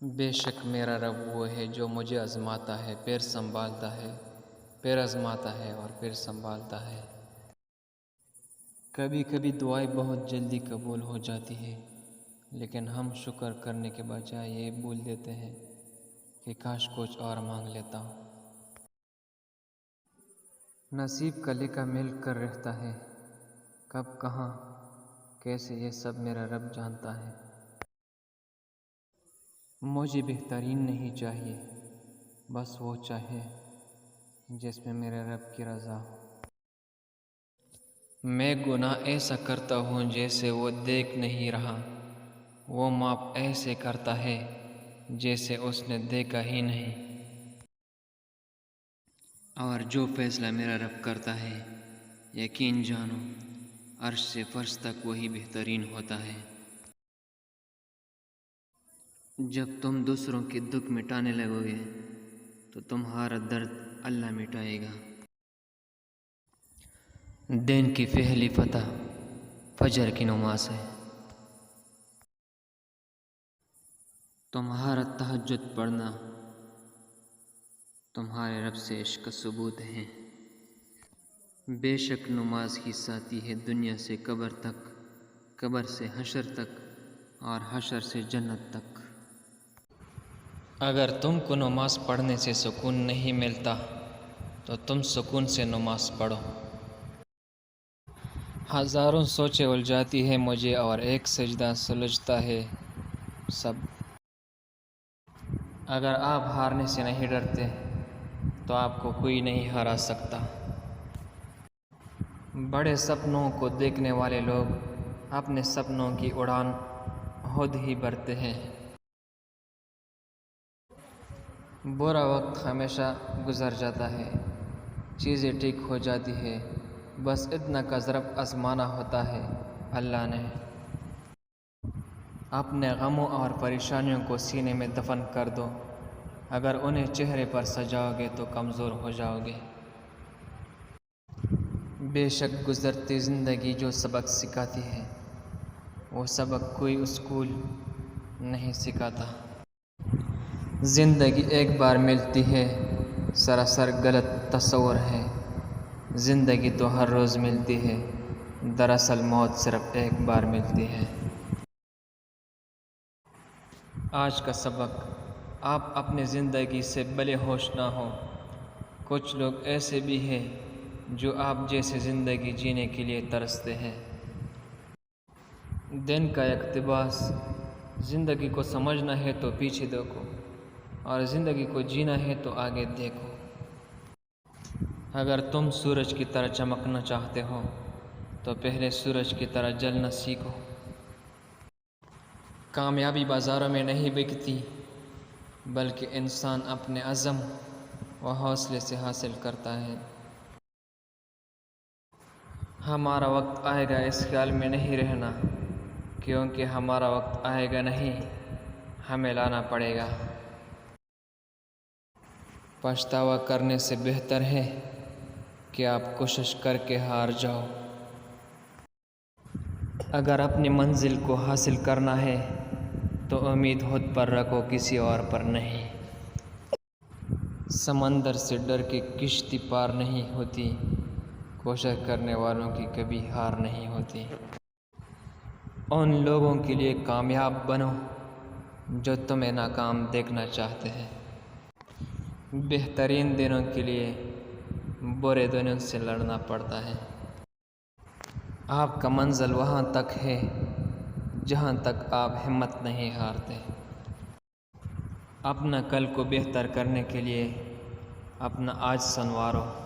بے شک میرا رب وہ ہے جو مجھے آزماتا ہے پھر سنبھالتا ہے، پھر آزماتا ہے اور پھر سنبھالتا ہے۔ کبھی کبھی دعائیں بہت جلدی قبول ہو جاتی ہے، لیکن ہم شکر کرنے کے بجائے یہ بھول دیتے ہیں کہ کاش کچھ اور مانگ لیتا ہوں۔ نصیب کا لکھا مل کر رہتا ہے، کب کہاں کیسے یہ سب میرا رب جانتا ہے۔ مجھے بہترین نہیں چاہیے، بس وہ چاہے جس میں میرے رب کی رضا ہو۔ میں گناہ ایسا کرتا ہوں جیسے وہ دیکھ نہیں رہا، وہ معاف ایسے کرتا ہے جیسے اس نے دیکھا ہی نہیں۔ اور جو فیصلہ میرا رب کرتا ہے، یقین جانو عرش سے فرش تک وہی بہترین ہوتا ہے۔ جب تم دوسروں کے دکھ مٹانے لگو گے تو تمہارا درد اللہ مٹائے گا۔ دن کی پہلی فتح فجر کی نماز ہے۔ تمہارا تہجد پڑھنا تمہارے رب سے عشق کا ثبوت ہے۔ بے شک نماز ہی ساتھی ہے دنیا سے قبر تک، قبر سے حشر تک اور حشر سے جنت تک۔ اگر تم کو نماز پڑھنے سے سکون نہیں ملتا تو تم سکون سے نماز پڑھو۔ ہزاروں سوچیں الجھاتی ہے مجھے اور ایک سجدہ سلجھتا ہے سب۔ اگر آپ ہارنے سے نہیں ڈرتے تو آپ کو کوئی نہیں ہرا سکتا۔ بڑے سپنوں کو دیکھنے والے لوگ اپنے سپنوں کی اڑان خود ہی بھرتے ہیں۔ برا وقت ہمیشہ گزر جاتا ہے، چیزیں ٹھیک ہو جاتی ہے، بس اتنا کا ضرب آزمانا ہوتا ہے اللہ نے۔ اپنے غموں اور پریشانیوں کو سینے میں دفن کر دو، اگر انہیں چہرے پر سجاؤ گے تو کمزور ہو جاؤ گے۔ بے شک گزرتی زندگی جو سبق سکھاتی ہے، وہ سبق کوئی اسکول نہیں سکھاتا۔ زندگی ایک بار ملتی ہے، سراسر غلط تصور ہے۔ زندگی تو ہر روز ملتی ہے، دراصل موت صرف ایک بار ملتی ہے۔ آج کا سبق، آپ اپنی زندگی سے بھلے ہوش نہ ہو۔ کچھ لوگ ایسے بھی ہیں جو آپ جیسے زندگی جینے کے لیے ترستے ہیں۔ دن کا اقتباس، زندگی کو سمجھنا ہے تو پیچھے دیکھو اور زندگی کو جینا ہے تو آگے دیکھو۔ اگر تم سورج کی طرح چمکنا چاہتے ہو تو پہلے سورج کی طرح جلنا سیکھو۔ کامیابی بازاروں میں نہیں بکتی، بلکہ انسان اپنے عزم و حوصلے سے حاصل کرتا ہے۔ ہمارا وقت آئے گا اس خیال میں نہیں رہنا، کیونکہ ہمارا وقت آئے گا نہیں، ہمیں لانا پڑے گا۔ پچھتاوا کرنے سے بہتر ہے کہ آپ کوشش کر کے ہار جاؤ۔ اگر اپنی منزل کو حاصل کرنا ہے تو امید خود پر رکھو، کسی اور پر نہیں۔ سمندر سے ڈر کے کشتی پار نہیں ہوتی، کوشش کرنے والوں کی کبھی ہار نہیں ہوتی۔ ان لوگوں کے لیے کامیاب بنو جو تمہیں ناکام دیکھنا چاہتے ہیں۔ بہترین دنوں کے لیے برے دنوں سے لڑنا پڑتا ہے۔ آپ کا منزل وہاں تک ہے جہاں تک آپ ہمت نہیں ہارتے۔ اپنا کل کو بہتر کرنے کے لیے اپنا آج سنوارو۔